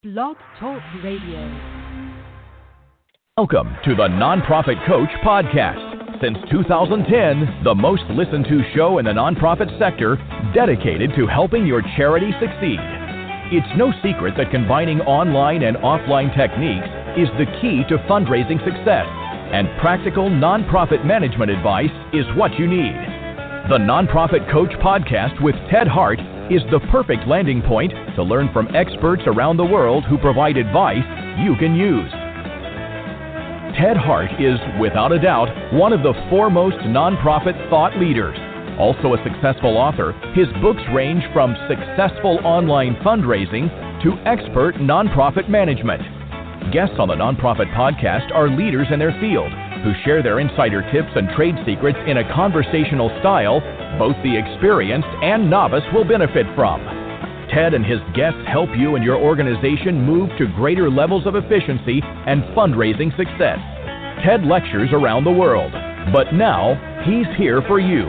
Blog Talk Radio. Welcome to the Nonprofit Coach Podcast. Since 2010, the most listened to show in the nonprofit sector dedicated to helping your charity succeed. It's no secret that combining online and offline techniques is the key to fundraising success, and practical nonprofit management advice is what you need. The Nonprofit Coach Podcast with Ted Hart is the perfect landing point to learn from experts around the world who provide advice you can use. Ted Hart is, without a doubt, one of the foremost nonprofit thought leaders. Also a successful author, his books range from successful online fundraising to expert nonprofit management. Guests on the Nonprofit Podcast are leaders in their field who share their insider tips and trade secrets in a conversational style both the experienced and novice will benefit from. Ted and his guests help you and your organization move to greater levels of efficiency and fundraising success. Ted lectures around the world, but now he's here for you.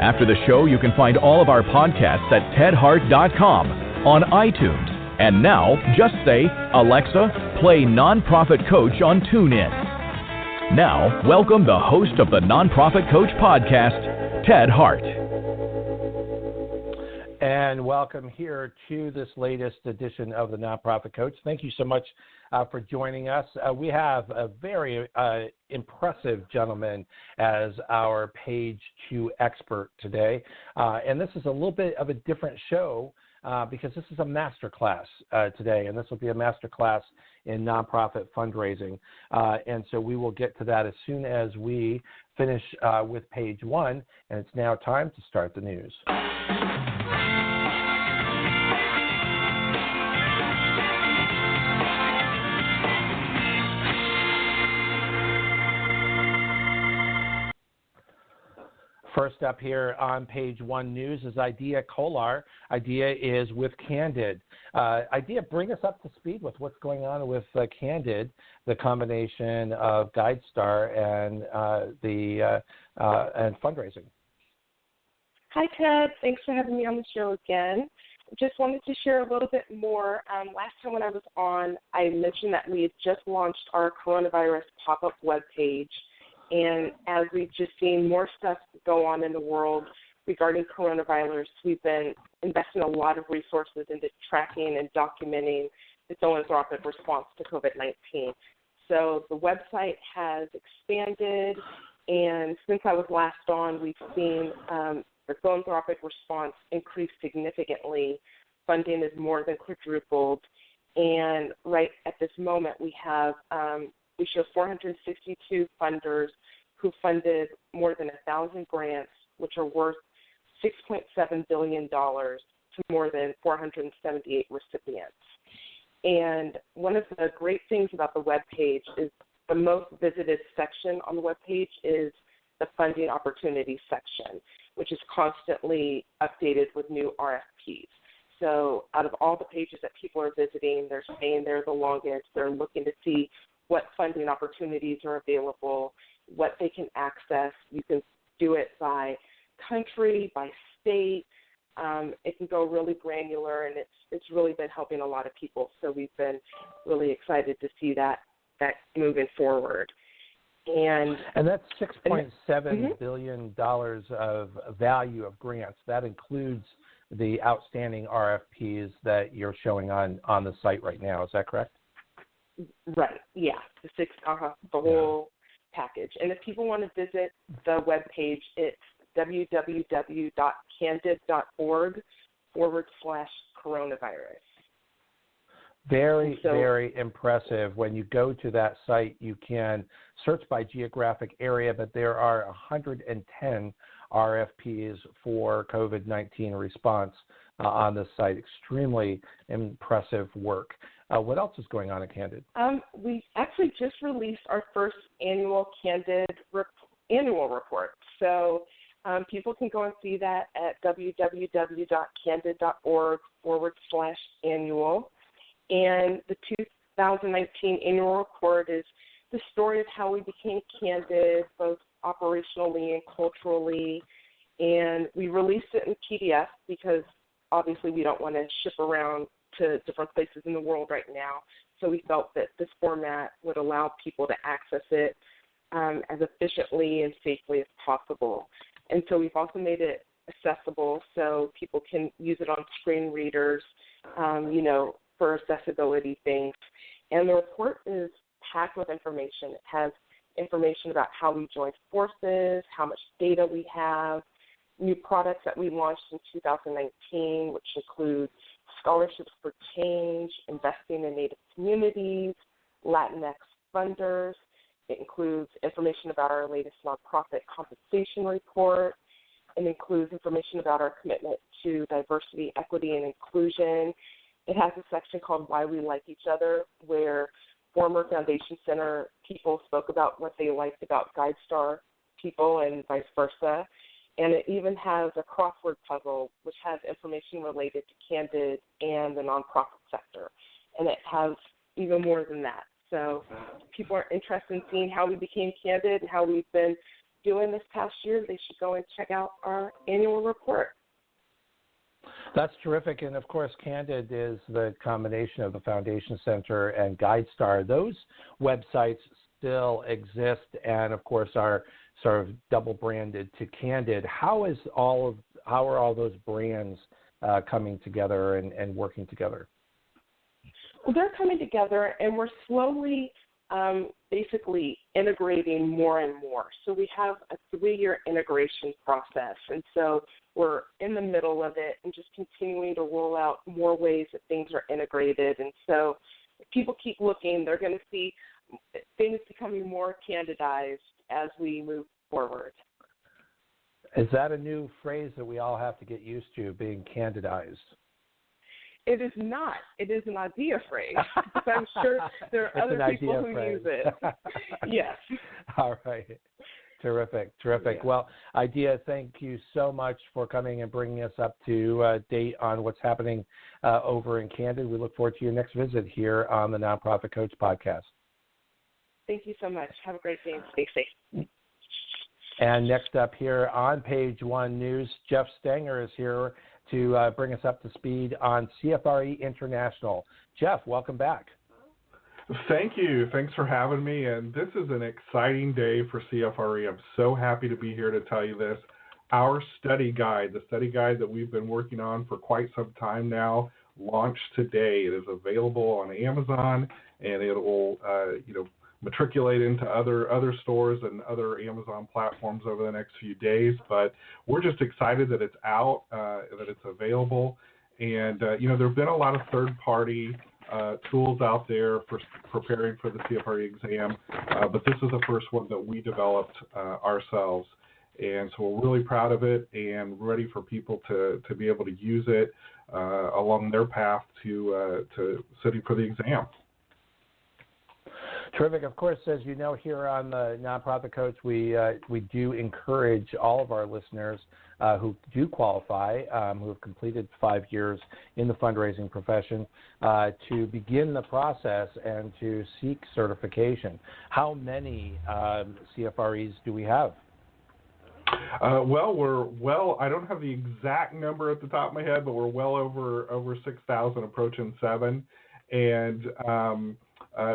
After the show, you can find all of our podcasts at tedhart.com, on iTunes, and now just say, Alexa, play Nonprofit Coach on TuneIn. Now, welcome the host of the Nonprofit Coach Podcast, Ted Hart. And welcome here to this latest edition of the Nonprofit Coach. Thank you so much for joining us. We have a very impressive gentleman as our page 2 expert today. And this is a little bit of a different show because this is a masterclass today, and this will be a masterclass in nonprofit fundraising. And so we will get to that as soon as we finish with page 1, and it's now time to start the news. First up here on page 1 news is Idea Kolar. Idea is with Candid. Idea, bring us up to speed with what's going on with Candid, the combination of GuideStar and and fundraising. Hi, Ted. Thanks for having me on the show again. Just wanted to share a little bit more. Last time when I was on, I mentioned that we had just launched our coronavirus pop-up webpage. And as we've just seen more stuff go on in the world regarding coronavirus, we've been investing a lot of resources into tracking and documenting the philanthropic response to COVID-19. So the website has expanded, and since I was last on, we've seen the philanthropic response increase significantly. Funding is more than quadrupled, and right at this moment we have we show 462 funders who funded more than 1,000 grants, which are worth $6.7 billion to more than 478 recipients. And one of the great things about the webpage is the most visited section on the webpage is the funding opportunity section, which is constantly updated with new RFPs. So out of all the pages that people are visiting, they're staying there the longest. They're looking to see what funding opportunities are available, what they can access. You can do it by country, by state. It can go really granular, and it's really been helping a lot of people. So we've been really excited to see that moving forward. And that's $6.7 billion of value of grants. That includes the outstanding RFPs that you're showing on the site right now. Is that correct? Right, yeah, the whole package. And if people want to visit the webpage, it's www.candid.org/coronavirus. Very impressive. When you go to that site, you can search by geographic area, but there are 110 RFPs for COVID-19 response on the site. Extremely impressive work. What else is going on at Candid? We actually just released our first annual Candid annual report. So people can go and see that at www.candid.org/annual. And the 2019 annual report is the story of how we became Candid, both operationally and culturally. And we released it in PDF because obviously we don't want to ship around to different places in the world right now. So we felt that this format would allow people to access it as efficiently and safely as possible. And so we've also made it accessible so people can use it on screen readers, for accessibility things. And the report is packed with information. It has information about how we joined forces, how much data we have, new products that we launched in 2019, which include scholarships for change, investing in Native communities, Latinx funders. It includes information about our latest nonprofit compensation report. It includes information about our commitment to diversity, equity, and inclusion. It has a section called Why We Like Each Other, where former Foundation Center people spoke about what they liked about GuideStar people and vice versa. And it even has a crossword puzzle, which has information related to Candid and the nonprofit sector. And it has even more than that. So if people are interested in seeing how we became Candid and how we've been doing this past year, they should go and check out our annual report. That's terrific. And, of course, Candid is the combination of the Foundation Center and GuideStar. Those websites still exist and, of course, are sort of double-branded to Candid. How are all those brands coming together and working together? Well, they're coming together, and we're slowly basically integrating more and more. So we have a 3-year integration process, and so we're in the middle of it and just continuing to roll out more ways that things are integrated. And so if people keep looking, they're going to see things becoming more candidized as we move forward. Is that a new phrase that we all have to get used to, being candidized? It is not. It is an idea phrase. Because I'm sure there are other people who use it. Yes. All right. Terrific. Yeah. Well, Idea, thank you so much for coming and bringing us up to date on what's happening over in Candid. We look forward to your next visit here on the Nonprofit Coach podcast. Thank you so much. Have a great day and stay safe. And next up here on Page One News, Jeff Stanger is here to bring us up to speed on CFRE International. Jeff, welcome back. Thank you. Thanks for having me. And this is an exciting day for CFRE. I'm so happy to be here to tell you this. Our study guide, the study guide that we've been working on for quite some time now, launched today. It is available on Amazon, and it will, matriculate into other stores and other Amazon platforms over the next few days. But we're just excited that it's out, that it's available. And, there have been a lot of third-party tools out there for preparing for the CFRE exam, but this is the first one that we developed ourselves. And so we're really proud of it and ready for people to be able to use it along their path to sitting for the exam. Terrific. Of course, as you know, here on the Nonprofit Coach, we do encourage all of our listeners who do qualify, who have completed 5 years in the fundraising profession, to begin the process and to seek certification. How many CFREs do we have? I don't have the exact number at the top of my head, but we're well over 6,000, approaching 7. And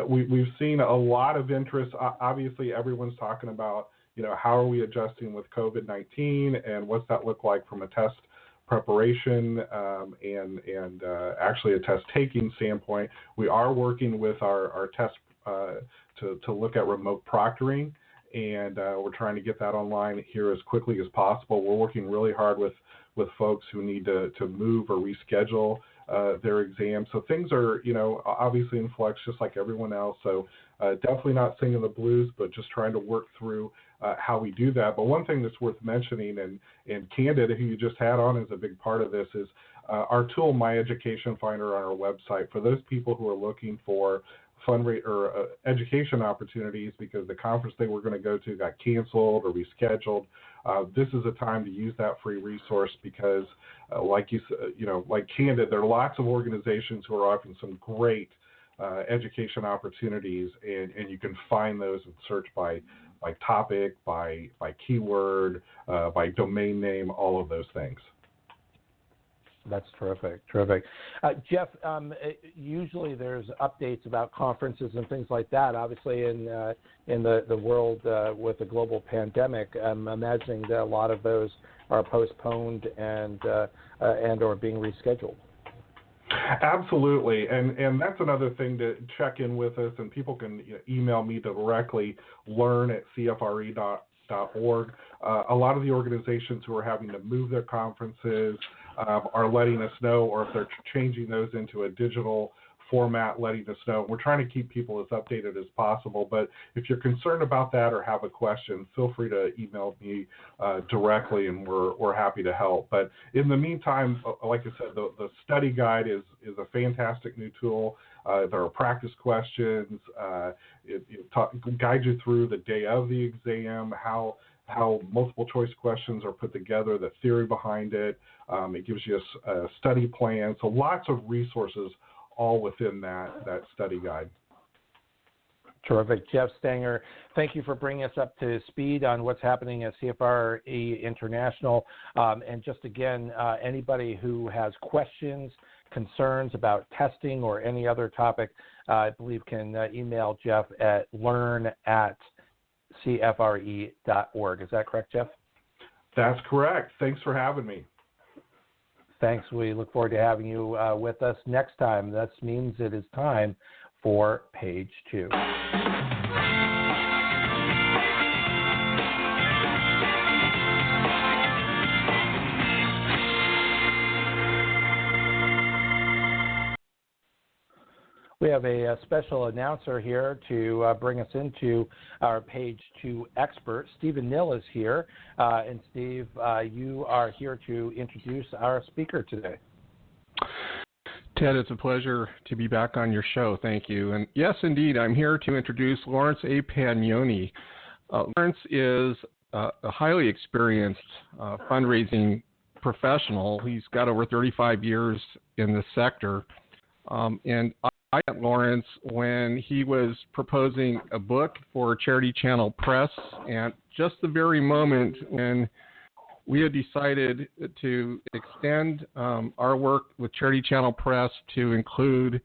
we've seen a lot of interest. Obviously, everyone's talking about, how are we adjusting with COVID-19 and what's that look like from a test preparation and actually a test taking standpoint. We are working with our test to look at remote proctoring, and we're trying to get that online here as quickly as possible. We're working really hard with folks who need to move or reschedule their exams. So things are, obviously in flux just like everyone else. So definitely not singing the blues, but just trying to work through how we do that. But one thing that's worth mentioning, and Candid, who you just had on, is a big part of this, is our tool, My Education Finder, on our website. For those people who are looking for education opportunities because the conference they were going to go to got canceled or rescheduled, this is a time to use that free resource because, like Candid, there are lots of organizations who are offering some great education opportunities, and you can find those and search by topic, by keyword, by domain name, all of those things. That's terrific. Jeff, usually there's updates about conferences and things like that. Obviously, in the world with the global pandemic, I'm imagining that a lot of those are postponed and or being rescheduled. Absolutely, and that's another thing to check in with us, and people can email me directly, learn@cfre.org. A lot of the organizations who are having to move their conferences are letting us know, or if they're changing those into a digital format, letting us know. We're trying to keep people as updated as possible, but if you're concerned about that or have a question, feel free to email me directly, and we're happy to help. But in the meantime, like I said, the study guide is a fantastic new tool. There are practice questions. It guides you through the day of the exam, how multiple choice questions are put together, the theory behind it. It gives you a study plan. So lots of resources all within that study guide. Terrific. Jeff Stanger, thank you for bringing us up to speed on what's happening at CFRE International. And just again, anybody who has questions, concerns about testing or any other topic, I believe can email Jeff at learn@cfre.org. Is that correct, Jeff? That's correct. Thanks for having me. Thanks. We look forward to having you with us next time. That means it is time for page 2. We have a special announcer here to bring us into our page 2 expert. Stephen Nill is here. And Steve, you are here to introduce our speaker today. Ted, it's a pleasure to be back on your show. Thank you. And yes, indeed, I'm here to introduce Laurence A. Pagnoni. Laurence is a highly experienced fundraising professional. He's got over 35 years in this sector. And I met Laurence when he was proposing a book for Charity Channel Press, and just the very moment when we had decided to extend our work with Charity Channel Press to include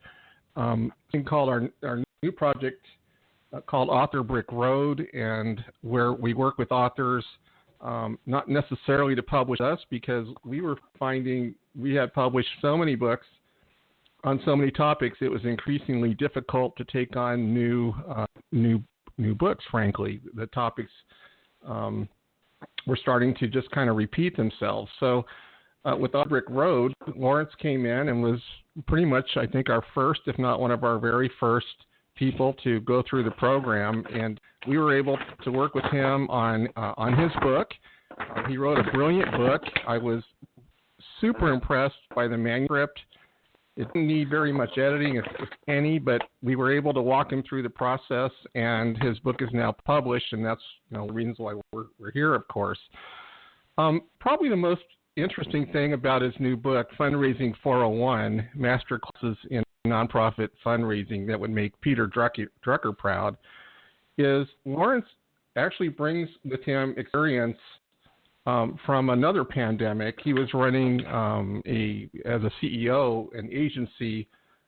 something called our new project called Author Brick Road, and where we work with authors, not necessarily to publish us, because we were finding we had published so many books on so many topics, it was increasingly difficult to take on new books. Frankly, the topics were starting to just kind of repeat themselves. So, with Author Brick Road, Laurence came in and was pretty much, I think, our first, if not one of our very first people to go through the program, and we were able to work with him on his book. He wrote a brilliant book. I was super impressed by the manuscript. It didn't need very much editing, if any, but we were able to walk him through the process, and his book is now published, and that's the reasons why we're here, of course. Probably the most interesting thing about his new book, Fundraising 401, Masterclasses in Nonprofit Fundraising that would make Peter Drucker proud, is Laurence actually brings with him experience from another pandemic. He was running as a CEO, an agency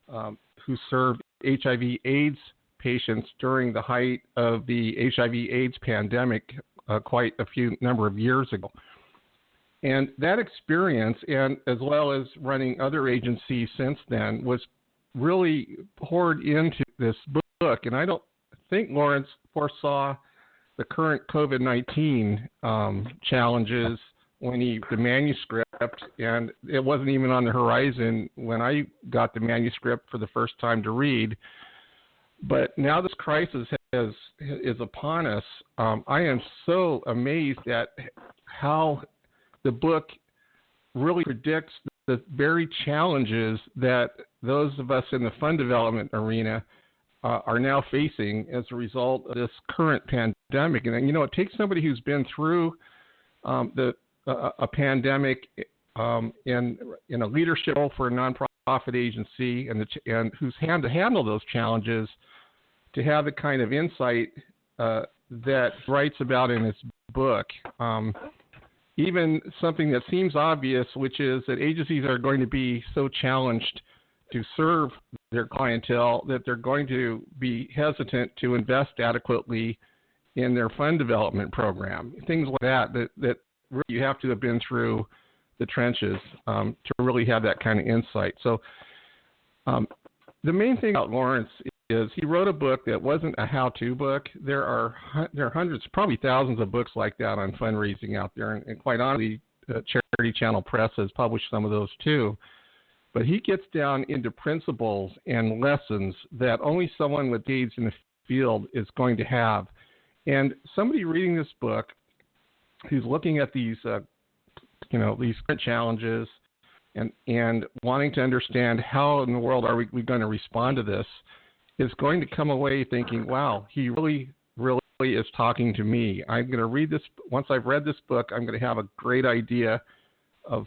who served HIV/AIDS patients during the height of the HIV/AIDS pandemic quite a number of years ago. And that experience, and as well as running other agencies since then, was really poured into this book. And I don't think Laurence foresaw the current COVID-19 challenges when the manuscript, and it wasn't even on the horizon when I got the manuscript for the first time to read. But now this crisis is upon us. I am so amazed at how the book really predicts the very challenges that those of us in the fund development arena are now facing as a result of this current pandemic. And it takes somebody who's been through a pandemic in a leadership role for a nonprofit agency and who's had to handle those challenges to have the kind of insight that he writes about in his book. even something that seems obvious, which is that agencies are going to be so challenged to serve their clientele that they're going to be hesitant to invest adequately in their fund development program. Things like that really you have to have been through the trenches to really have that kind of insight. So the main thing about Laurence is he wrote a book that wasn't a how-to book. There are hundreds, probably thousands of books like that on fundraising out there, and quite honestly, Charity Channel Press has published some of those too. But he gets down into principles and lessons that only someone with decades in the field is going to have. And somebody reading this book who's looking at these, these current challenges and wanting to understand how in the world are we going to respond to this is going to come away thinking, wow, he really, really is talking to me. I'm going to read this. Once I've read this book, I'm going to have a great idea of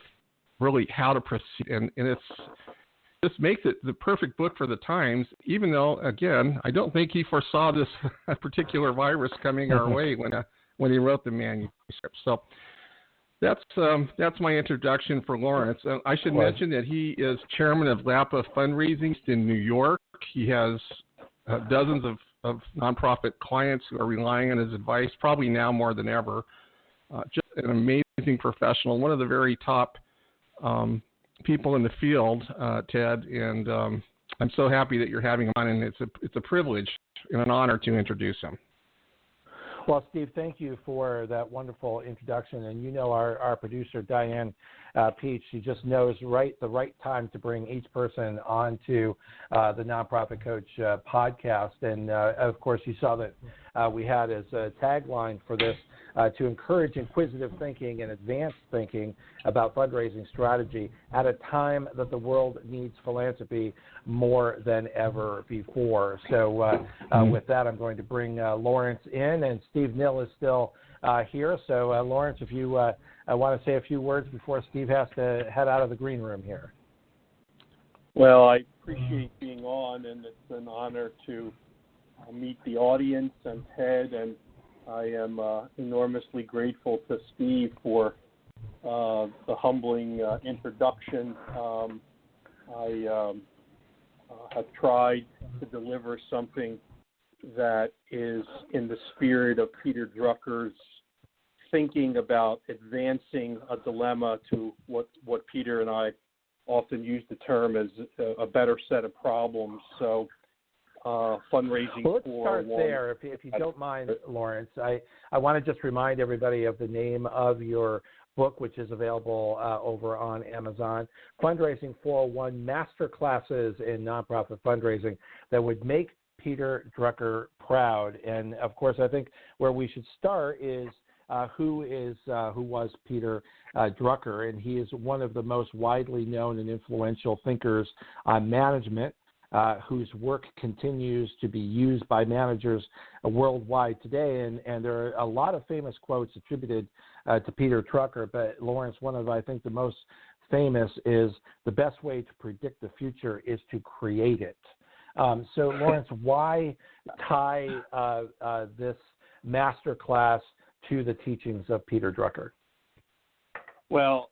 really how to proceed. And this makes it the perfect book for the times, even though, again, I don't think he foresaw this particular virus coming our way when he wrote the manuscript. So that's my introduction for Laurence. I should mention that he is chairman of LAPA Fundraising in New York. He has dozens of nonprofit clients who are relying on his advice, probably now more than ever. Just an amazing professional, one of the very top people in the field, Ted, and I'm so happy that you're having him on, and it's a privilege and an honor to introduce him. Well, Steve, thank you for that wonderful introduction. And you know our producer, Diane Peach, she just knows the right time to bring each person onto the Nonprofit Coach podcast. And, of course, you saw that we had as a tagline for this to encourage inquisitive thinking and advanced thinking about fundraising strategy at a time that the world needs philanthropy more than ever before. So with that, I'm going to bring Laurence in, and Steve Nill is still here. So, Laurence, if you want to say a few words before Steve has to head out of the green room here. Well, I appreciate being on, and it's an honor to meet the audience and Ted, and I am enormously grateful to Steve for the humbling introduction. I have tried to deliver something that is in the spirit of Peter Drucker's thinking about advancing a dilemma to what Peter and I often use the term as a better set of problems. So fundraising. Well, let's start there, if you don't mind, Laurence. I want to just remind everybody of the name of your book, which is available over on Amazon, Fundraising 401, Masterclasses in Nonprofit Fundraising that would make Peter Drucker proud. And, of course, I think where we should start is who was Peter Drucker, and he is one of the most widely known and influential thinkers on management, whose work continues to be used by managers worldwide today. And there are a lot of famous quotes attributed to Peter Drucker, but Laurence, one of, I think, the most famous is the best way to predict the future is to create it. So, Laurence, why tie this masterclass to the teachings of Peter Drucker? Well,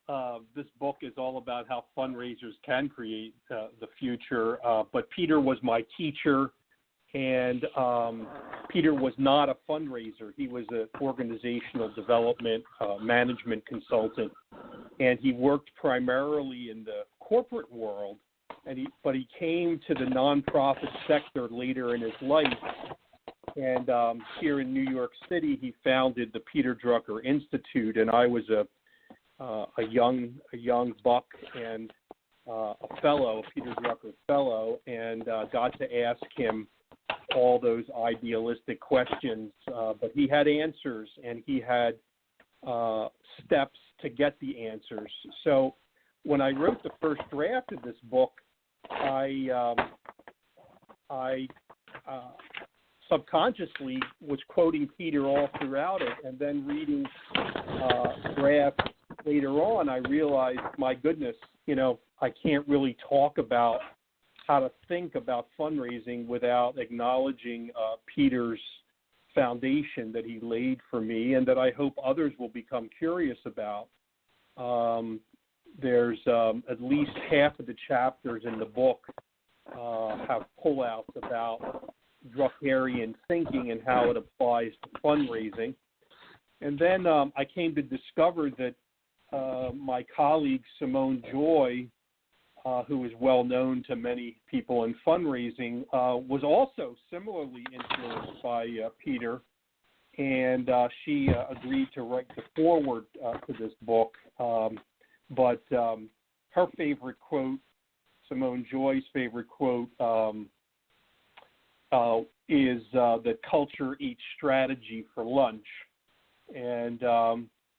this book is all about how fundraisers can create the future, but Peter was my teacher, and Peter was not a fundraiser. He was an organizational development management consultant, and he worked primarily in the corporate world, but he came to the nonprofit sector later in his life. And here in New York City, he founded the Peter Drucker Institute, and I was a young buck and a fellow, a Peter Drucker fellow, and got to ask him all those idealistic questions. But he had answers, and he had steps to get the answers. So when I wrote the first draft of this book, I subconsciously was quoting Peter all throughout it, and then reading drafts later on, I realized, my goodness, I can't really talk about how to think about fundraising without acknowledging Peter's foundation that he laid for me and that I hope others will become curious about. There's at least half of the chapters in the book have pullouts about Druckerian thinking and how it applies to fundraising. And then I came to discover that my colleague Simone Joy, who is well known to many people in fundraising, was also similarly influenced by Peter, and she agreed to write the foreword to this book. But her favorite quote, Simone Joy's favorite quote, is that culture eats strategy for lunch. And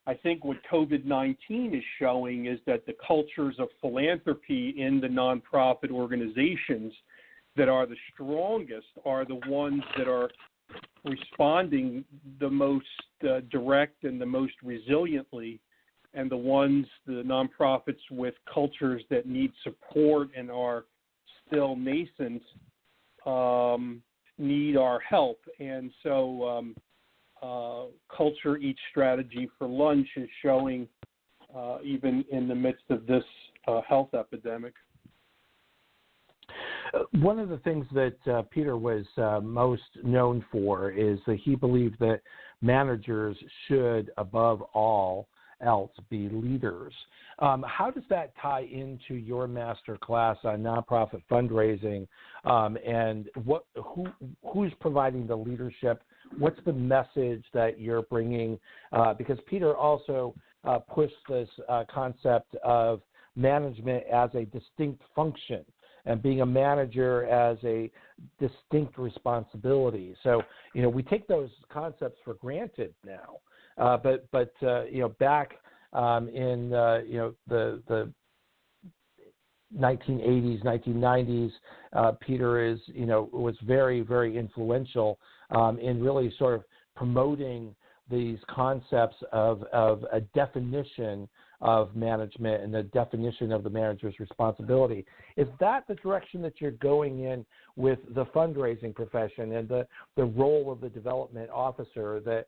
I think what COVID-19 is showing is that the cultures of philanthropy in the nonprofit organizations that are the strongest are the ones that are responding the most direct and the most resiliently, and the nonprofits with cultures that need support and are still nascent need our help. And so culture eats strategy for lunch is showing even in the midst of this health epidemic. One of the things that Peter was most known for is that he believed that managers should, above all else, be leaders. How does that tie into your master class on nonprofit fundraising, and who's providing the leadership? What's the message that you're bringing? Because Peter also pushed this concept of management as a distinct function and being a manager as a distinct responsibility. So, we take those concepts for granted now. But back in the 1980s, 1990s, Peter was very, very influential in really sort of promoting these concepts of a definition of management and the definition of the manager's responsibility. Is that the direction that you're going in with the fundraising profession and the role of the development officer? That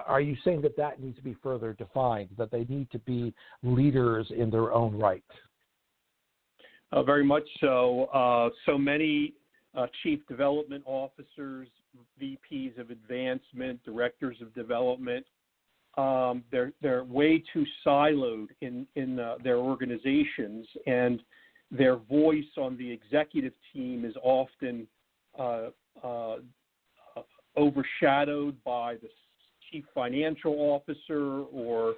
are you saying that needs to be further defined, that they need to be leaders in their own right? Very much so. So many chief development officers, VPs of advancement, directors of development, they're way too siloed in their organizations, and their voice on the executive team is often overshadowed by the chief financial officer or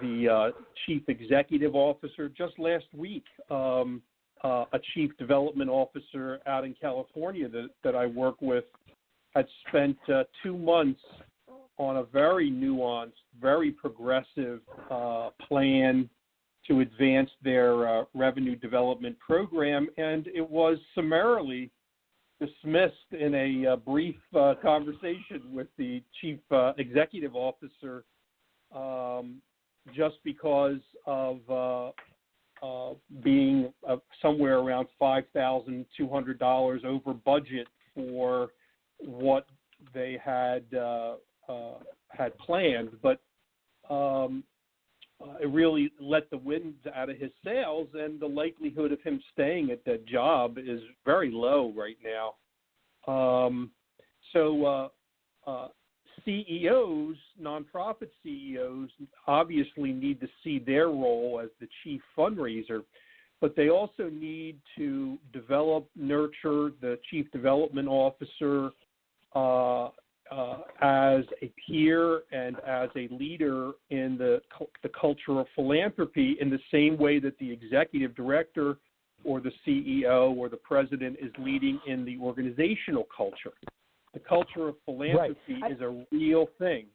the chief executive officer. Just last week, a chief development officer out in California that I work with had spent 2 months on a very nuanced, very progressive plan to advance their revenue development program, and it was summarily dismissed in a brief conversation with the chief executive officer just because of being somewhere around $5,200 over budget for what they had planned, but it really let the wind out of his sails, and the likelihood of him staying at that job is very low right now. So CEOs, nonprofit CEOs, obviously need to see their role as the chief fundraiser, but they also need to develop, nurture the chief development officer as a peer and as a leader in the culture of philanthropy, in the same way that the executive director or the CEO or the president is leading in the organizational culture. The culture of philanthropy is a real thing.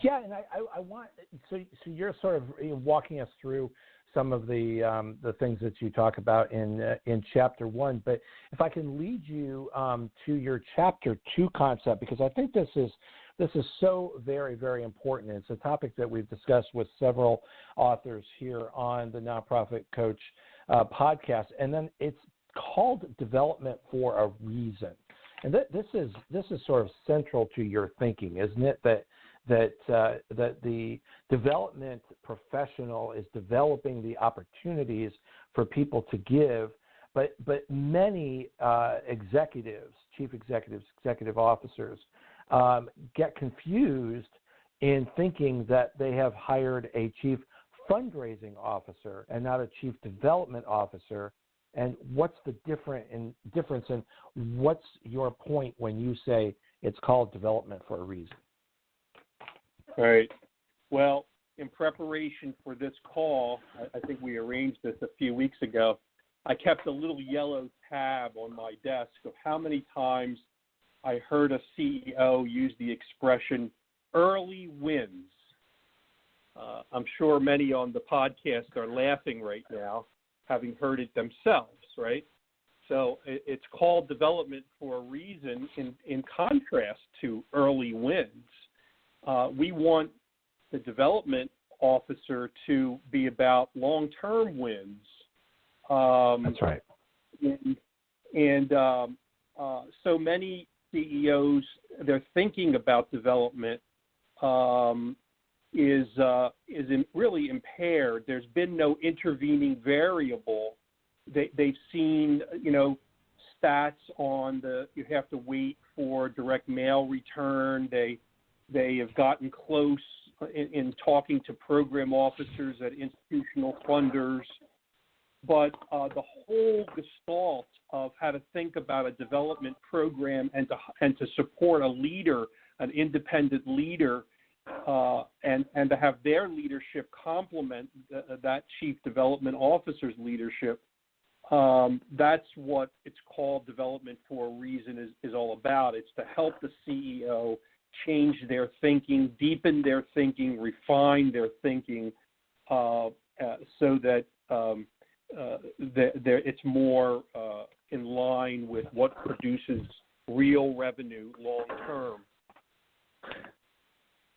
Yeah, and I want so you're sort of walking us through some of the things that you talk about in chapter 1, but if I can lead you to your chapter 2 concept, because I think this is so very, very important. It's a topic that we've discussed with several authors here on the Nonprofit Coach podcast, and then it's called development for a reason. And this is sort of central to your thinking, isn't it? that the development professional is developing the opportunities for people to give, but many executives, chief executives, executive officers get confused in thinking that they have hired a chief fundraising officer and not a chief development officer. And what's the difference, and what's your point when you say it's called development for a reason? All right. Well, in preparation for this call, I think we arranged this a few weeks ago, I kept a little yellow tab on my desk of how many times I heard a CEO use the expression early wins. I'm sure many on the podcast are laughing right now, having heard it themselves, right? So it's called development for a reason in contrast to early wins. We want the development officer to be about long-term wins. That's right. And so many CEOs, their thinking about development is really impaired. There's been no intervening variable. They've seen, stats on you have to wait for direct mail return. They have gotten close in talking to program officers at institutional funders. But the whole gestalt of how to think about a development program and to support a leader, an independent leader, and to have their leadership complement that chief development officer's leadership, that's what it's called development for a reason is all about. It's to help the CEO change their thinking, deepen their thinking, refine their thinking, so that it's more in line with what produces real revenue long term.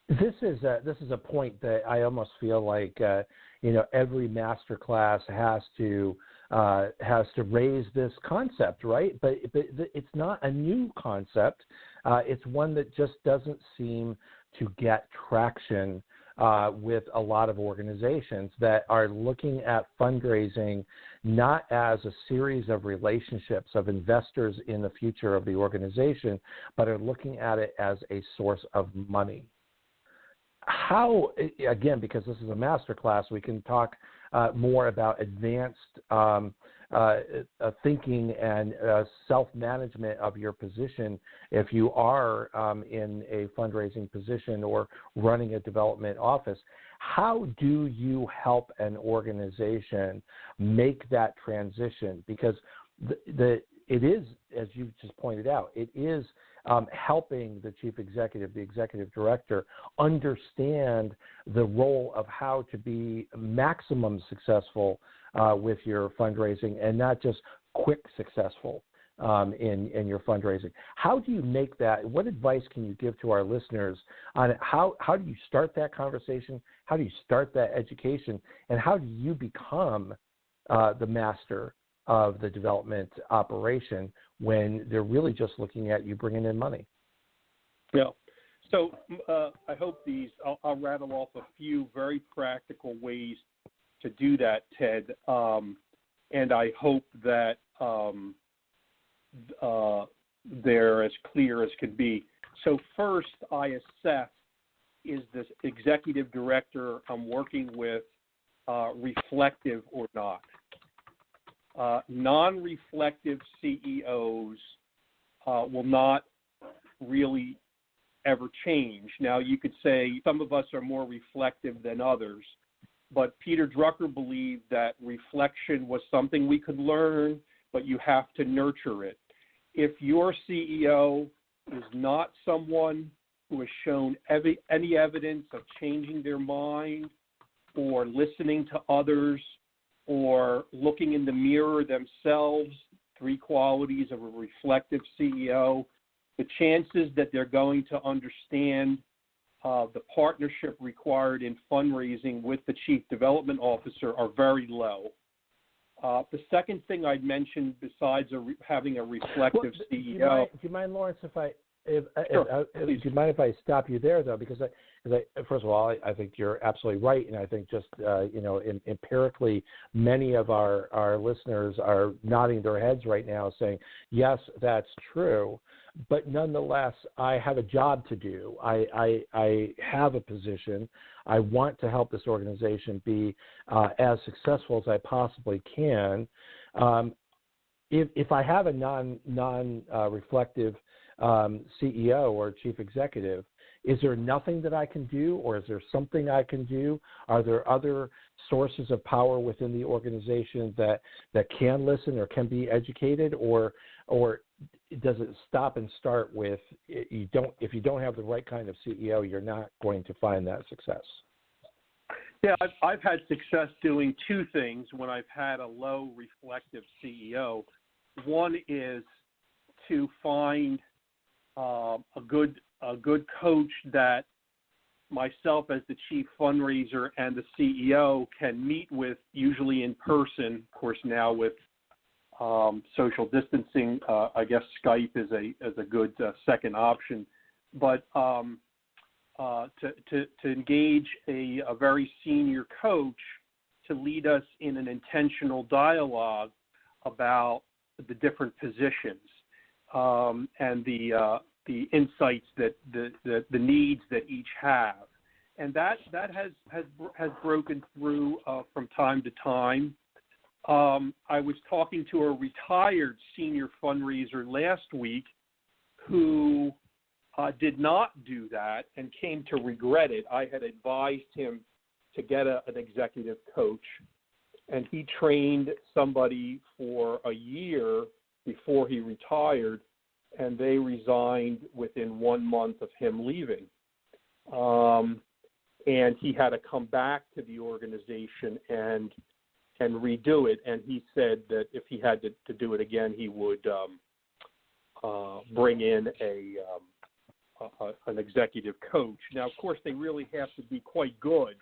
This is a point that I almost feel like every Masterclass has to raise this concept, right? But it's not a new concept. It's one that just doesn't seem to get traction with a lot of organizations that are looking at fundraising not as a series of relationships of investors in the future of the organization, but are looking at it as a source of money. How, again, because this is a masterclass, we can talk more about advanced thinking and self-management of your position if you are in a fundraising position or running a development office. How do you help an organization make that transition? Because it is, as you just pointed out, it is helping the chief executive, the executive director, understand the role of how to be maximum successful with your fundraising and not just quick successful in your fundraising. How do you make that? What advice can you give to our listeners on how do you start that conversation? How do you start that education? And how do you become the master of the development operation when they're really just looking at you bringing in money? Yeah. So I hope I'll rattle off a few very practical ways to do that, Ted. And I hope that they're as clear as can be. So first, I assess, is this executive director I'm working with reflective or not? Non-reflective CEOs will not really ever change. Now, you could say some of us are more reflective than others, but Peter Drucker believed that reflection was something we could learn, but you have to nurture it. If your CEO is not someone who has shown any evidence of changing their mind or listening to others or looking in the mirror themselves, 3 qualities of a reflective CEO, the chances that they're going to understand the partnership required in fundraising with the chief development officer are very low. The second thing I'd mention, besides having a reflective CEO... Do you mind, Laurence, if I Do you mind if I stop you there, though? Because first of all, I think you're absolutely right, and I think just empirically, many of our listeners are nodding their heads right now, saying, "Yes, that's true." But nonetheless, I have a job to do. I have a position. I want to help this organization be as successful as I possibly can. If I have a non-reflective CEO or chief executive, is there nothing that I can do, or is there something I can do? Are there other sources of power within the organization that can listen or can be educated, or does it stop and start with if you don't have the right kind of CEO, you're not going to find that success? Yeah, I've had success doing two things when I've had a low reflective CEO. One is to find a good coach that myself as the chief fundraiser and the CEO can meet with, usually in person. Of course, now with social distancing, I guess Skype is a good second option. But to engage a very senior coach to lead us in an intentional dialogue about the different positions and the insights that the needs that each have, and that has broken through from time to time. I was talking to a retired senior fundraiser last week who did not do that and came to regret it. I had advised him to get an executive coach, and he trained somebody for a year before he retired, and they resigned within 1 month of him leaving. And he had to come back to the organization and redo it. And he said that if he had to do it again, he would bring in an executive coach. Now, of course, they really have to be quite good.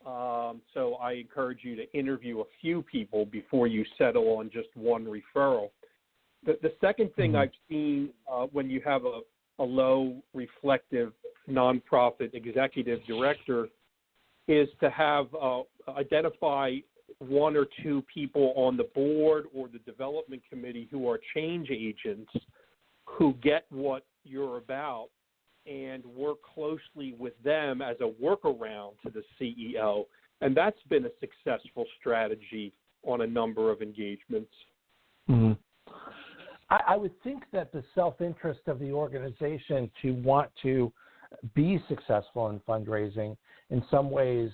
So I encourage you to interview a few people before you settle on just one referral. The second thing I've seen when you have a low reflective nonprofit executive director is to have identify one or two people on the board or the development committee who are change agents who get what you're about and work closely with them as a workaround to the CEO. And that's been a successful strategy on a number of engagements. Mm-hmm. I would think that the self-interest of the organization to want to be successful in fundraising in some ways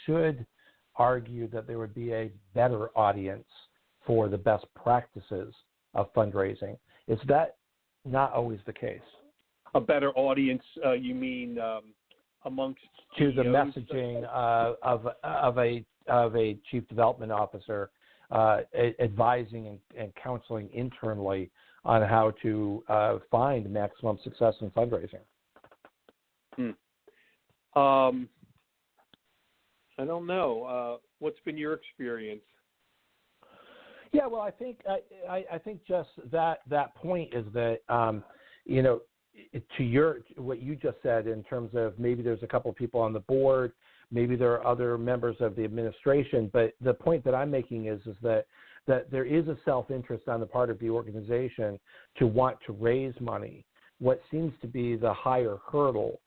should argue that there would be a better audience for the best practices of fundraising. Is that not always the case? A better audience, you mean amongst to the CEOs? messaging of a chief development officer advising and counseling internally on how to find maximum success in fundraising? I don't know. What's been your experience? Yeah, well, I think just that point is that to what you just said in terms of maybe there's a couple of people on the board, maybe there are other members of the administration, but the point that I'm making is that there is a self-interest on the part of the organization to want to raise money. What seems to be the higher hurdle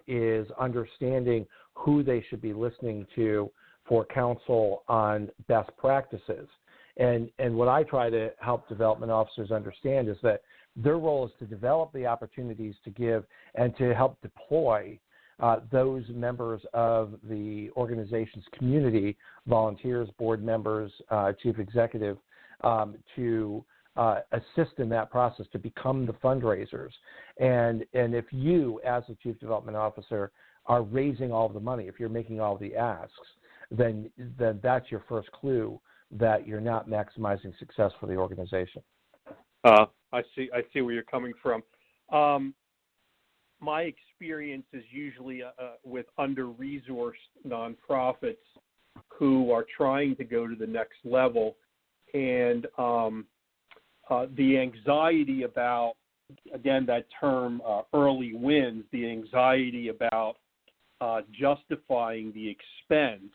is understanding who they should be listening to for counsel on best practices. And what I try to help development officers understand is that their role is to develop the opportunities to give and to help deploy those members of the organization's community, volunteers, board members, chief executive, to assist in that process to become the fundraisers. And if you, as a chief development officer, are raising all of the money, if you're making all of the asks, then that's your first clue that you're not maximizing success for the organization. I see where you're coming from. My experience is usually with under-resourced nonprofits who are trying to go to the next level, and the anxiety about again, that term early wins, the anxiety about justifying the expense.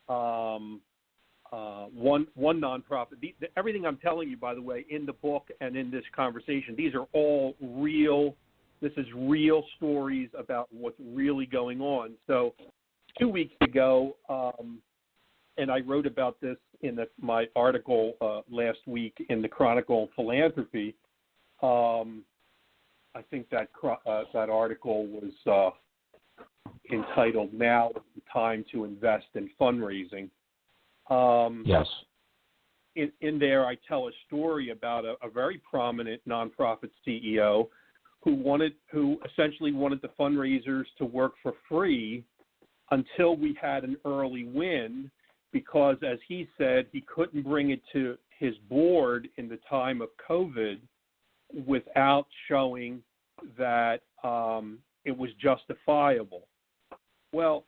One nonprofit, everything I'm telling you, by the way, in the book and in this conversation, these are all real. This is real stories about what's really going on. So 2 weeks ago, and I wrote about this in my article last week in the Chronicle of Philanthropy. I think that article was entitled "Now is the Time to Invest in Fundraising." Yes. In there, I tell a story about a very prominent nonprofit CEO who essentially wanted the fundraisers to work for free until we had an early win, because, as he said, he couldn't bring it to his board in the time of COVID without showing that it was justifiable. Well,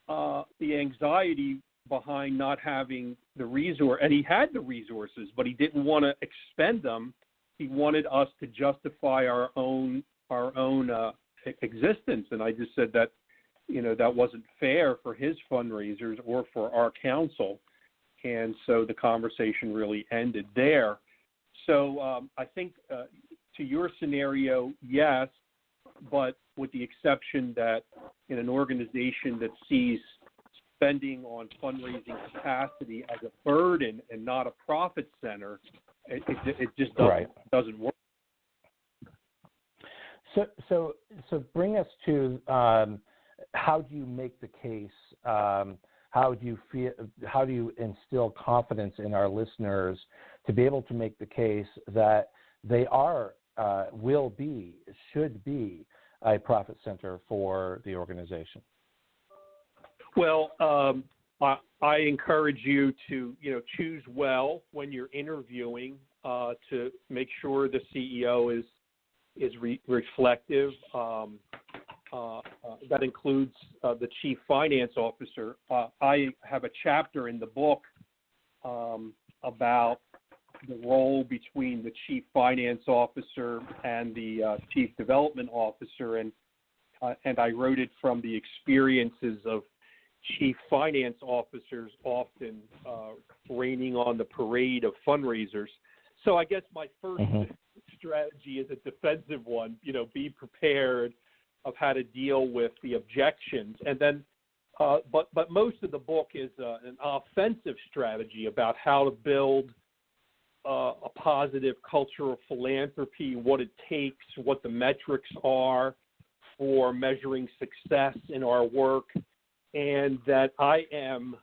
the anxiety behind not having the resource, and he had the resources, but he didn't want to expend them. He wanted us to justify our own existence, and I just said that, that wasn't fair for his fundraisers or for our counsel, and so the conversation really ended there. So I think to your scenario, yes, but with the exception that in an organization that sees spending on fundraising capacity as a burden and not a profit center, it just doesn't work. So bring us to how do you make the case? How do you instill confidence in our listeners to be able to make the case that they are, will be, should be a profit center for the organization? Well, I encourage you to, choose well when you're interviewing to make sure the CEO is reflective. That includes the chief finance officer. I have a chapter in the book about the role between the chief finance officer and the chief development officer, and I wrote it from the experiences of chief finance officers often raining on the parade of fundraisers. So I guess my first strategy is a defensive one, be prepared of how to deal with the objections. And then, but most of the book is an offensive strategy about how to build a positive culture of philanthropy, what it takes, what the metrics are for measuring success in our work, and that I am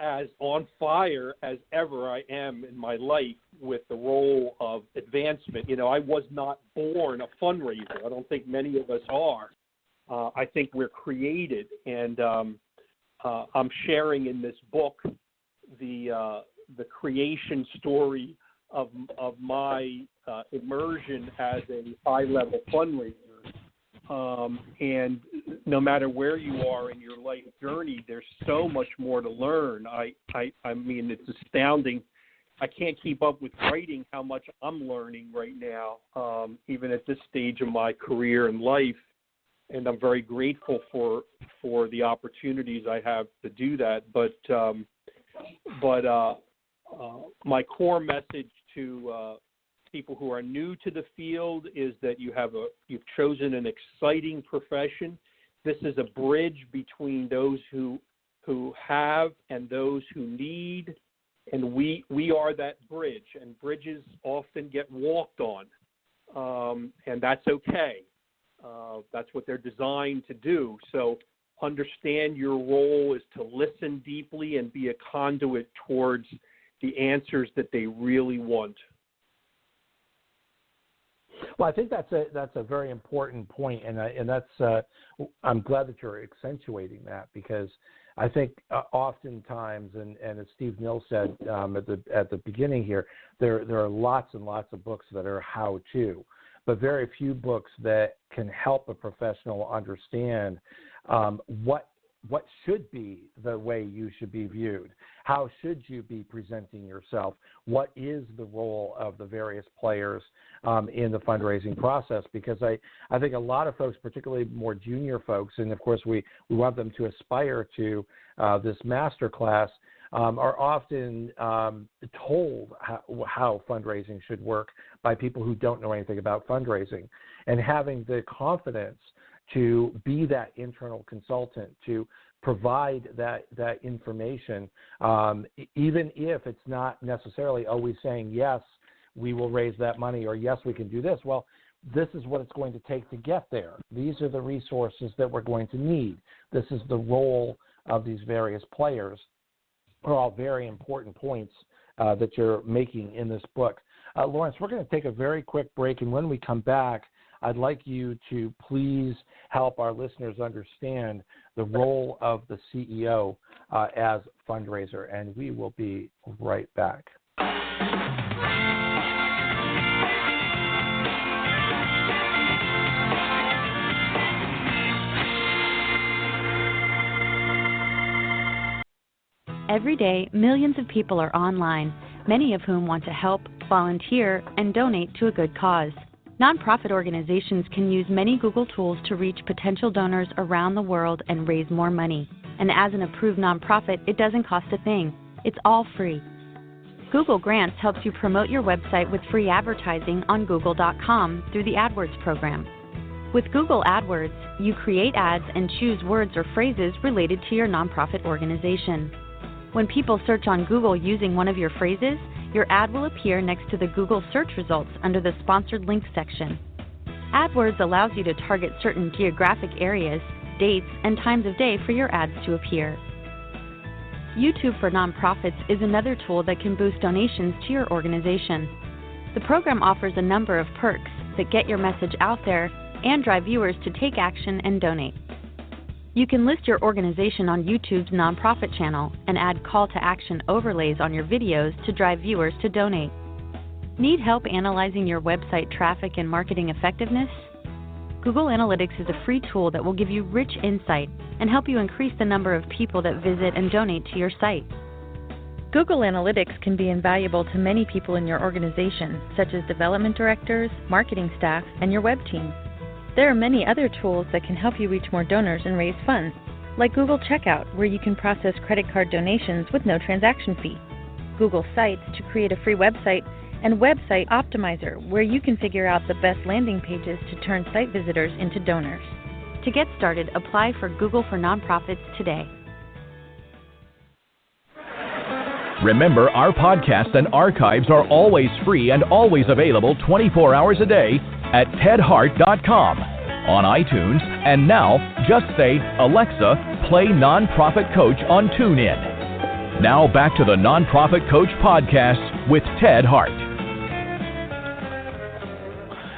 as on fire as ever I am in my life with the role of advancement. I was not born a fundraiser. I don't think many of us are. I think we're created, and I'm sharing in this book the creation story of my immersion as a high-level fundraiser. And no matter where you are in your life journey, there's so much more to learn. I mean, it's astounding. I can't keep up with writing how much I'm learning right now, even at this stage of my career and life. And I'm very grateful for the opportunities I have to do that. But my core message to people who are new to the field is that you've chosen an exciting profession. This is a bridge between those who have and those who need, and we are that bridge. And bridges often get walked on, and that's okay. That's what they're designed to do. So understand your role is to listen deeply and be a conduit towards the answers that they really want. Well, I think that's a very important point, and that's I'm glad that you're accentuating that, because I think oftentimes, and as Steve Mills said at the beginning here, there are lots and lots of books that are how-to, but very few books that can help a professional understand what what should be the way you should be viewed? How should you be presenting yourself? What is the role of the various players in the fundraising process? Because I think a lot of folks, particularly more junior folks, and of course we want them to aspire to this Masterclass, are often told how fundraising should work by people who don't know anything about fundraising. And having the confidence to be that internal consultant, to provide that information, even if it's not necessarily always saying, yes, we will raise that money, or yes, we can do this. Well, this is what it's going to take to get there. These are the resources that we're going to need. This is the role of these various players. Are all very important points that you're making in this book. Laurence, we're going to take a very quick break, and when we come back, I'd like you to please help our listeners understand the role of the CEO as fundraiser, and we will be right back. Every day, millions of people are online, many of whom want to help, volunteer, and donate to a good cause. Nonprofit organizations can use many Google tools to reach potential donors around the world and raise more money. And as an approved nonprofit, it doesn't cost a thing. It's all free. Google Grants helps you promote your website with free advertising on Google.com through the AdWords program. With Google AdWords, you create ads and choose words or phrases related to your nonprofit organization. When people search on Google using one of your phrases, your ad will appear next to the Google search results under the sponsored links section. AdWords allows you to target certain geographic areas, dates, and times of day for your ads to appear. YouTube for Nonprofits is another tool that can boost donations to your organization. The program offers a number of perks that get your message out there and drive viewers to take action and donate. You can list your organization on YouTube's nonprofit channel and add call to action overlays on your videos to drive viewers to donate. Need help analyzing your website traffic and marketing effectiveness? Google Analytics is a free tool that will give you rich insight and help you increase the number of people that visit and donate to your site. Google Analytics can be invaluable to many people in your organization, such as development directors, marketing staff, and your web team. There are many other tools that can help you reach more donors and raise funds, like Google Checkout, where you can process credit card donations with no transaction fee, Google Sites to create a free website, and Website Optimizer, where you can figure out the best landing pages to turn site visitors into donors. To get started, apply for Google for Nonprofits today. Remember, our podcasts and archives are always free and always available 24 hours a day at tedhart.com, on iTunes, and now just say, Alexa, play Nonprofit Coach on TuneIn. Now back to the Nonprofit Coach podcast with Ted Hart.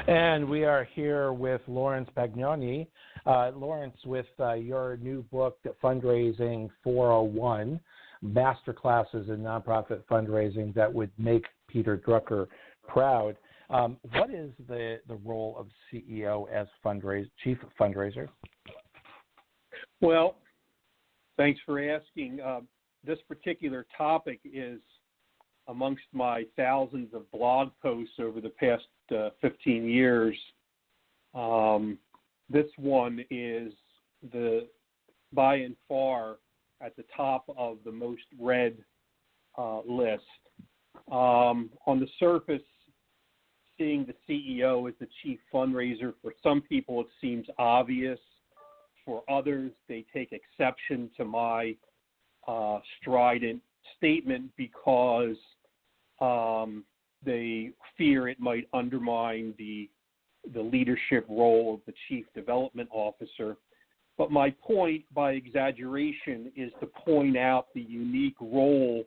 And we are here with Laurence Pagnoni. Laurence, with your new book, Fundraising 401, Masterclasses in Nonprofit Fundraising that would make Peter Drucker proud. What is the role of CEO as chief fundraiser? Well, thanks for asking. This particular topic is amongst my thousands of blog posts over the past 15 years. This one is by and far at the top of the most read list. On the surface, seeing the CEO as the chief fundraiser, for some people it seems obvious. For others, they take exception to my strident statement because they fear it might undermine the leadership role of the chief development officer. But my point, by exaggeration, is to point out the unique role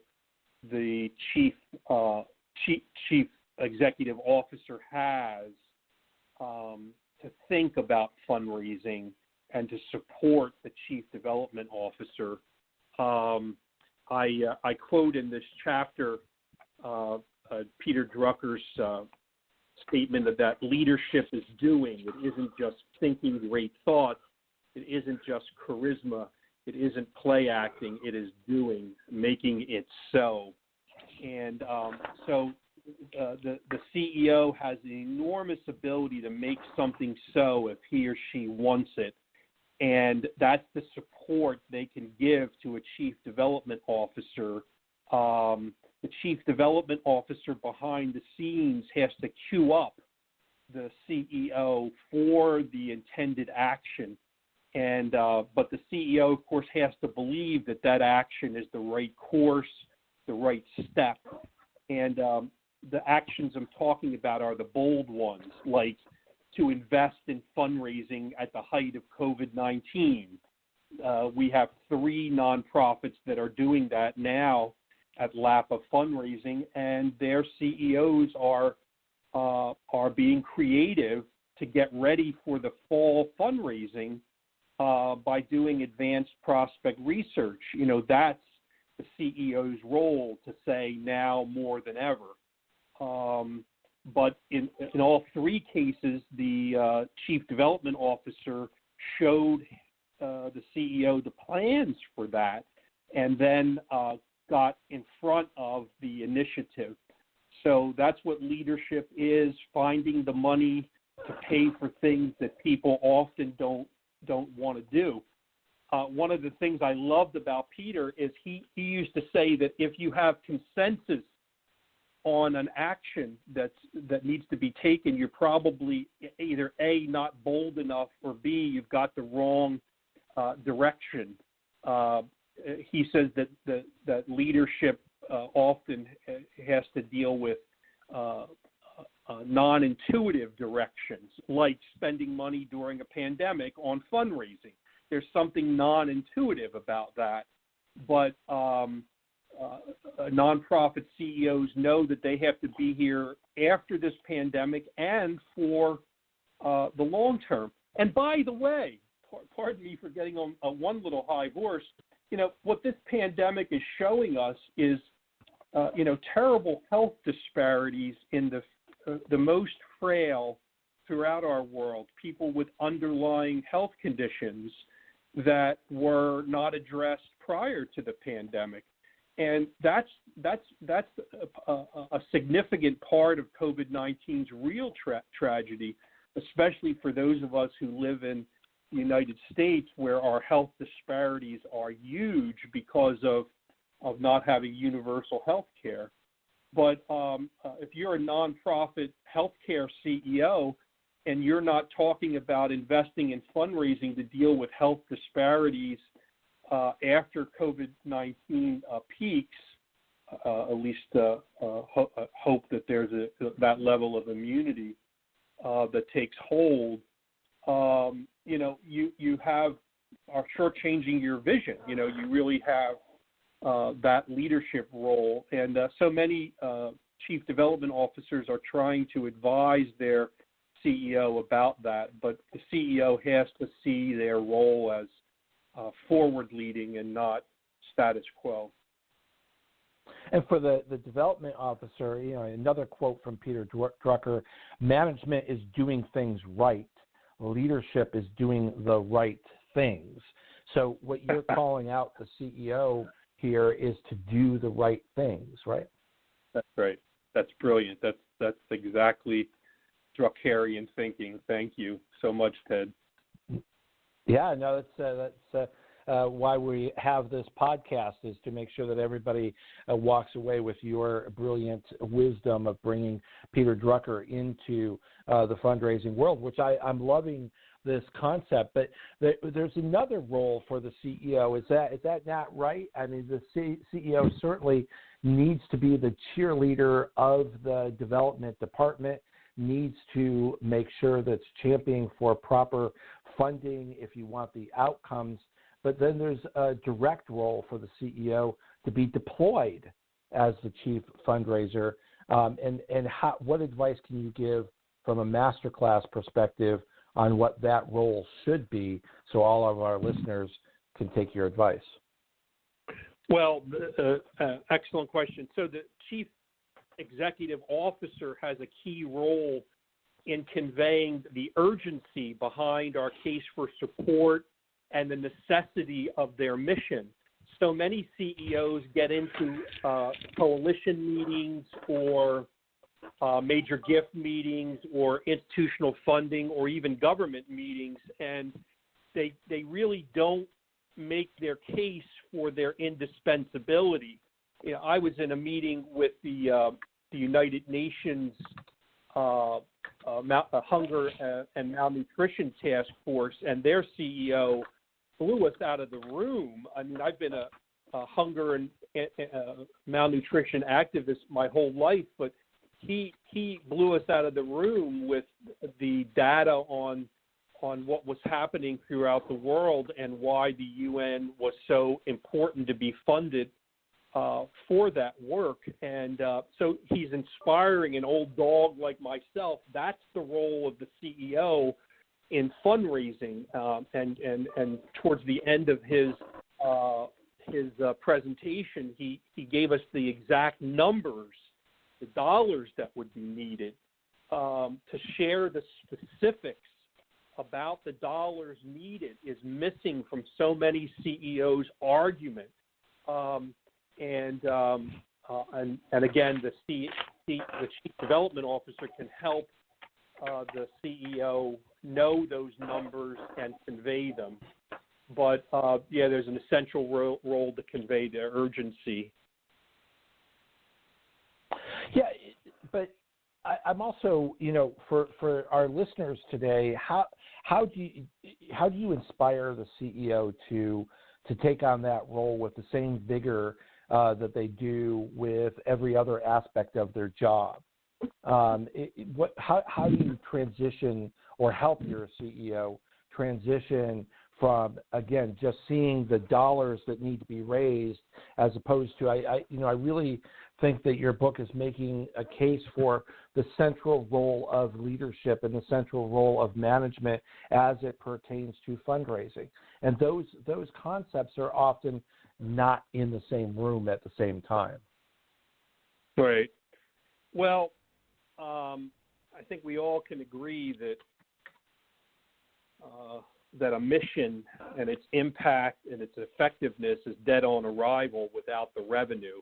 the chief executive officer has to think about fundraising and to support the chief development officer. I quote in this chapter Peter Drucker's statement that leadership is doing. It isn't just thinking great thoughts. It isn't just charisma. It isn't play acting. It is doing, making it so. And so the CEO has an enormous ability to make something so if he or she wants it. And that's the support they can give to a chief development officer. The chief development officer behind the scenes has to queue up the CEO for the intended action. And but the CEO, of course, has to believe that that action is the right course, the right step. And the actions I'm talking about are the bold ones, like to invest in fundraising at the height of COVID-19. We have 3 nonprofits that are doing that now at LAPA Fundraising, and their CEOs are being creative to get ready for the fall fundraising by doing advanced prospect research. That's the CEO's role, to say now more than ever. But in all 3 cases, the chief development officer showed the CEO the plans for that, and then got in front of the initiative. So that's what leadership is: finding the money to pay for things that people often don't want to do. One of the things I loved about Peter is he used to say that if you have consensus on an action that needs to be taken, you're probably either A, not bold enough, or B, you've got the wrong direction. He says that leadership often has to deal with non-intuitive directions, like spending money during a pandemic on fundraising. There's something non-intuitive about that, but nonprofit CEOs know that they have to be here after this pandemic and for the long term. And by the way, pardon me for getting on one little high horse, what this pandemic is showing us is, terrible health disparities in the most frail throughout our world, people with underlying health conditions that were not addressed prior to the pandemic. And that's a significant part of COVID-19's real tragedy, especially for those of us who live in the United States, where our health disparities are huge because of not having universal health care. But if you're a nonprofit healthcare CEO and you're not talking about investing in fundraising to deal with health disparities after COVID-19 peaks, at least hope that there's that level of immunity that takes hold, you are shortchanging your vision. You really have that leadership role. And so many chief development officers are trying to advise their CEO about that, but the CEO has to see their role as forward-leading and not status quo. And for the development officer, another quote from Peter Drucker: management is doing things right. Leadership is doing the right things. So what you're calling out the CEO here is to do the right things, right? That's right. That's brilliant. That's exactly Druckerian thinking. Thank you so much, Ted. Yeah, no, that's why we have this podcast, is to make sure that everybody walks away with your brilliant wisdom of bringing Peter Drucker into the fundraising world, which I'm loving this concept. But there's another role for the CEO. Is that not right? I mean, the CEO certainly needs to be the cheerleader of the development department, needs to make sure that's championing for proper funding if you want the outcomes. But then there's a direct role for the CEO to be deployed as the chief fundraiser. What advice can you give from a Masterclass perspective on what that role should be, so all of our listeners can take your advice? Well, excellent question. So the chief executive officer has a key role in conveying the urgency behind our case for support and the necessity of their mission. So many CEOs get into coalition meetings or major gift meetings or institutional funding or even government meetings, and they really don't make their case for their indispensability. You know, I was in a meeting with the United Nations Hunger and Malnutrition Task Force, and their CEO blew us out of the room. I mean, I've been a hunger and malnutrition activist my whole life, but he blew us out of the room with the data on what was happening throughout the world and why the UN was so important to be funded for that work. And so he's inspiring an old dog like myself. That's the role of the CEO in fundraising. And towards the end of his presentation, he gave us the exact numbers, the dollars that would be needed to share the specifics about the dollars needed is missing from so many CEOs' argument. And again, the Chief Development Officer can help the CEO know those numbers and convey them. But there's an essential role to convey their urgency. Yeah, but I'm also, for our listeners today, how do you inspire the CEO to take on that role with the same vigor that they do with every other aspect of their job? How do you transition or help your CEO transition from, again, just seeing the dollars that need to be raised, as opposed to, I really think that your book is making a case for the central role of leadership and the central role of management as it pertains to fundraising. And those concepts are often not in the same room at the same time. Right. Well, I think we all can agree that a mission and its impact and its effectiveness is dead on arrival without the revenue.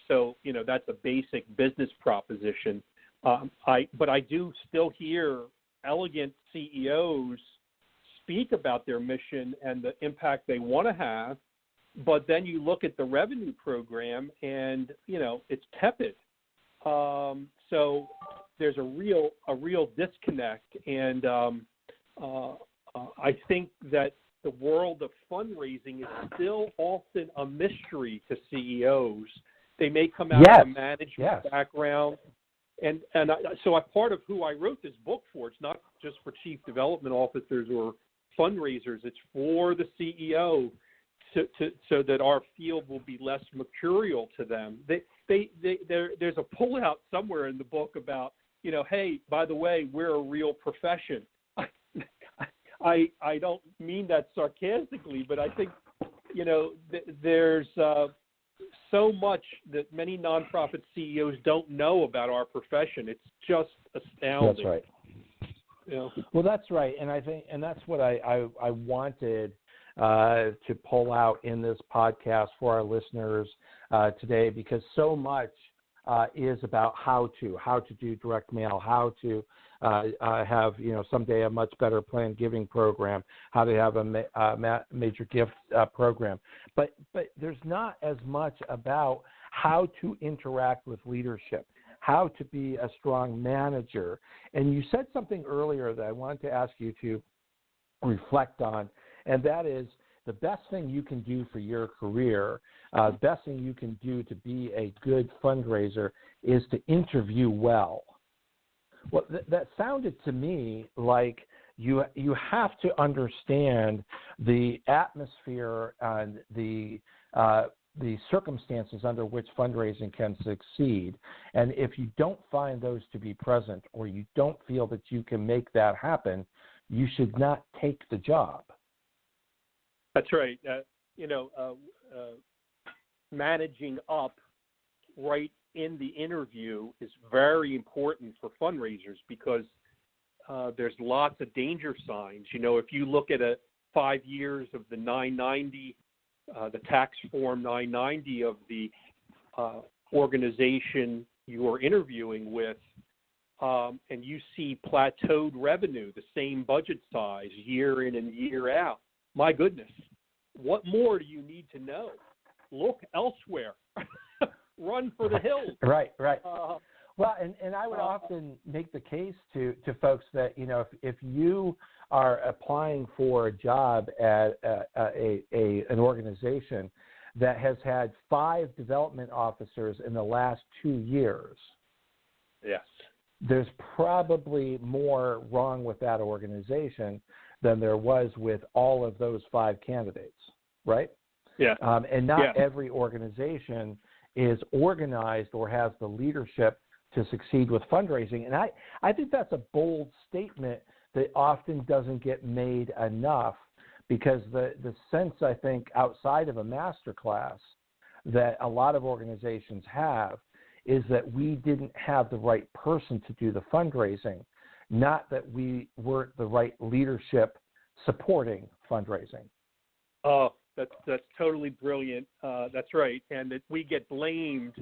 So, that's a basic business proposition. But I do still hear elegant CEOs speak about their mission and the impact they want to have, but then you look at the revenue program and, it's tepid. So there's a real disconnect, and I think that the world of fundraising is still often a mystery to CEOs. They may come out of a management background, and so part of who I wrote this book for, it's not just for chief development officers or fundraisers, it's for the CEO, so that our field will be less mercurial to them. There's a pullout somewhere in the book about, hey, by the way, we're a real profession. I don't mean that sarcastically, but I think, there's so much that many nonprofit CEOs don't know about our profession. It's just astounding. That's right. Well, that's right, and I think, and that's what I wanted to pull out in this podcast for our listeners today, because so much is about how to do direct mail, how to have someday a much better planned giving program, how to have a major gift program, but there's not as much about how to interact with leadership, how to be a strong manager. And you said something earlier that I wanted to ask you to reflect on, and that is the best thing you can do for your career, the best thing you can do to be a good fundraiser is to interview well. Well, that sounded to me like you have to understand the atmosphere and the circumstances under which fundraising can succeed. And if you don't find those to be present, or you don't feel that you can make that happen, you should not take the job. That's right. Managing up right in the interview is very important for fundraisers, because there's lots of danger signs. If you look at 5 years of the 990, the tax form 990 of the organization you're interviewing with, and you see plateaued revenue, the same budget size, year in and year out. My goodness, what more do you need to know? Look elsewhere. Run for the hills. Right. Well, and I would often make the case to folks that, if you are applying for a job at an organization that has had 5 development officers in the last 2 years, yes, there's probably more wrong with that organization than there was with all of those 5 candidates, right? Yeah. And not every organization is organized or has the leadership to succeed with fundraising. And I think that's a bold statement that often doesn't get made enough, because the sense, I think, outside of a masterclass that a lot of organizations have is that we didn't have the right person to do the fundraising, not that we weren't the right leadership supporting fundraising. Oh, that's totally brilliant. That's right. And that we get blamed,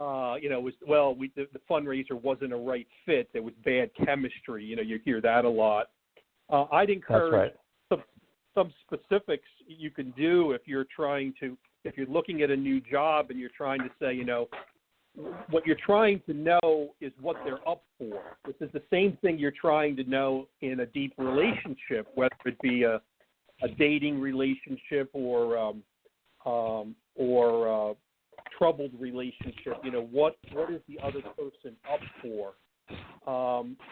the fundraiser wasn't a right fit. There was bad chemistry. You hear that a lot. I'd encourage some specifics you can do if you're looking at a new job and you're trying to say, what you're trying to know is what they're up for. This is the same thing you're trying to know in a deep relationship, whether it be a dating relationship or troubled relationship. What is the other person up for?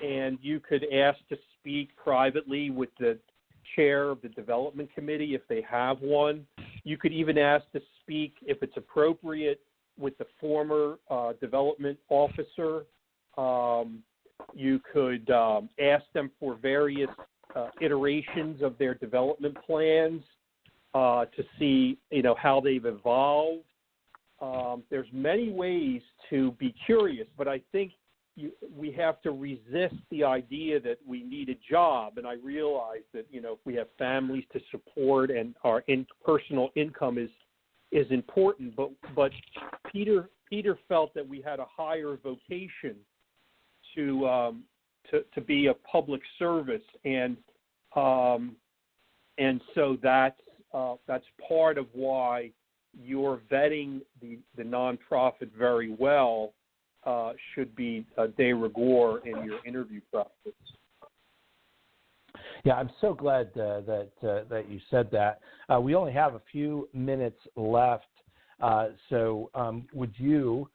And you could ask to speak privately with the chair of the development committee if they have one. You could even ask to speak, if it's appropriate, with the former development officer. You could ask them for various iterations of their development plans to see, how they've evolved. There's many ways to be curious, but I think we have to resist the idea that we need a job. And I realize that, if we have families to support and our personal income is important, but Peter felt that we had a higher vocation to be a public service, and so that's part of why you're vetting the nonprofit very well. Should be de rigueur in your interview process. Yeah, I'm so glad that you said that. We only have a few minutes left, so would you,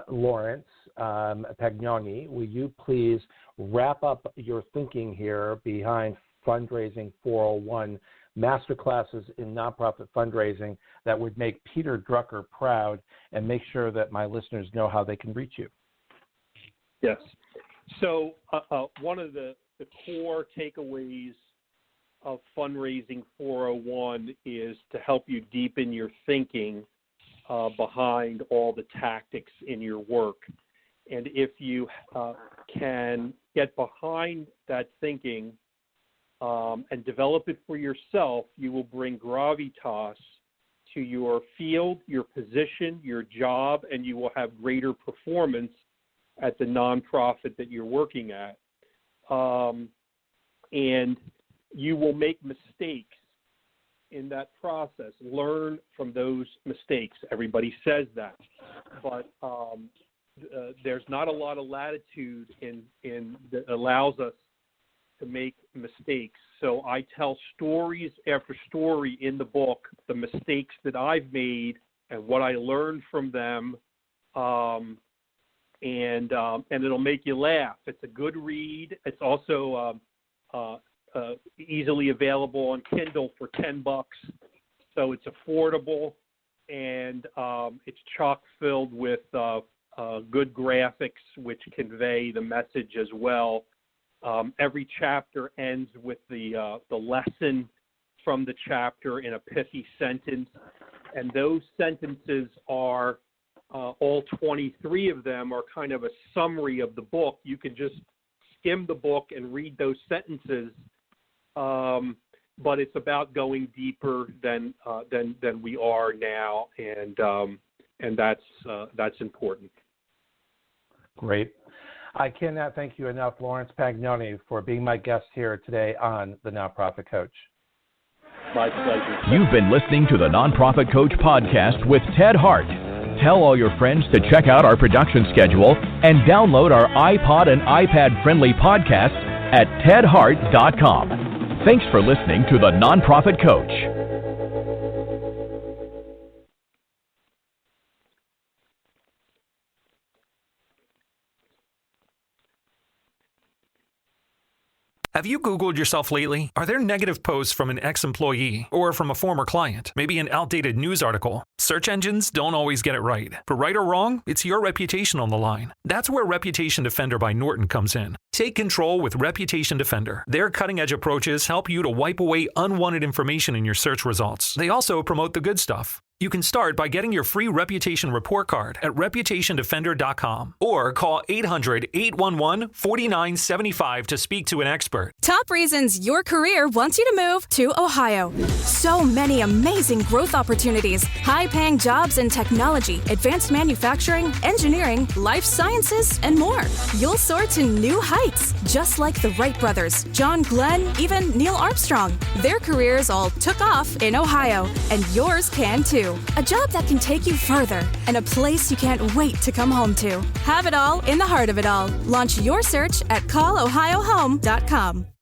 Laurence Pagnoni, will you please wrap up your thinking here behind Fundraising 401, Masterclasses in Nonprofit Fundraising that would make Peter Drucker proud, and make sure that my listeners know how they can reach you? Yes. So one of the core takeaways of Fundraising 401 is to help you deepen your thinking behind all the tactics in your work. And if you can get behind that thinking and develop it for yourself, you will bring gravitas to your field, your position, your job, and you will have greater performance at the nonprofit that you're working at. And you will make mistakes in that process. Learn from those mistakes. Everybody says that. But there's not a lot of latitude that allows us to make mistakes. So I tell stories after story in the book, the mistakes that I've made and what I learned from them, and it'll make you laugh. It's a good read. It's also easily available on Kindle for $10, so it's affordable, and it's chock filled with good graphics which convey the message as well. Every chapter ends with the lesson from the chapter in a pithy sentence, and those sentences are all 23 of them are kind of a summary of the book. You can just skim the book and read those sentences. but it's about going deeper than we are now, and that's important. Great. I cannot thank you enough, Laurence Pagnoni, for being my guest here today on The Nonprofit Coach. My pleasure. You've been listening to the Nonprofit Coach podcast with Ted Hart. Tell all your friends to check out our production schedule and download our iPod and iPad-friendly podcasts at tedhart.com. Thanks for listening to the Nonprofit Coach. Have you Googled yourself lately? Are there negative posts from an ex-employee or from a former client? Maybe an outdated news article? Search engines don't always get it right. But right or wrong, it's your reputation on the line. That's where Reputation Defender by Norton comes in. Take control with Reputation Defender. Their cutting-edge approaches help you to wipe away unwanted information in your search results. They also promote the good stuff. You can start by getting your free reputation report card at reputationdefender.com or call 800-811-4975 to speak to an expert. Top reasons your career wants you to move to Ohio. So many amazing growth opportunities, high-paying jobs in technology, advanced manufacturing, engineering, life sciences, and more. You'll soar to new heights, just like the Wright brothers, John Glenn, even Neil Armstrong. Their careers all took off in Ohio, and yours can too. A job that can take you further and a place you can't wait to come home to. Have it all in the heart of it all. Launch your search at callohiohome.com.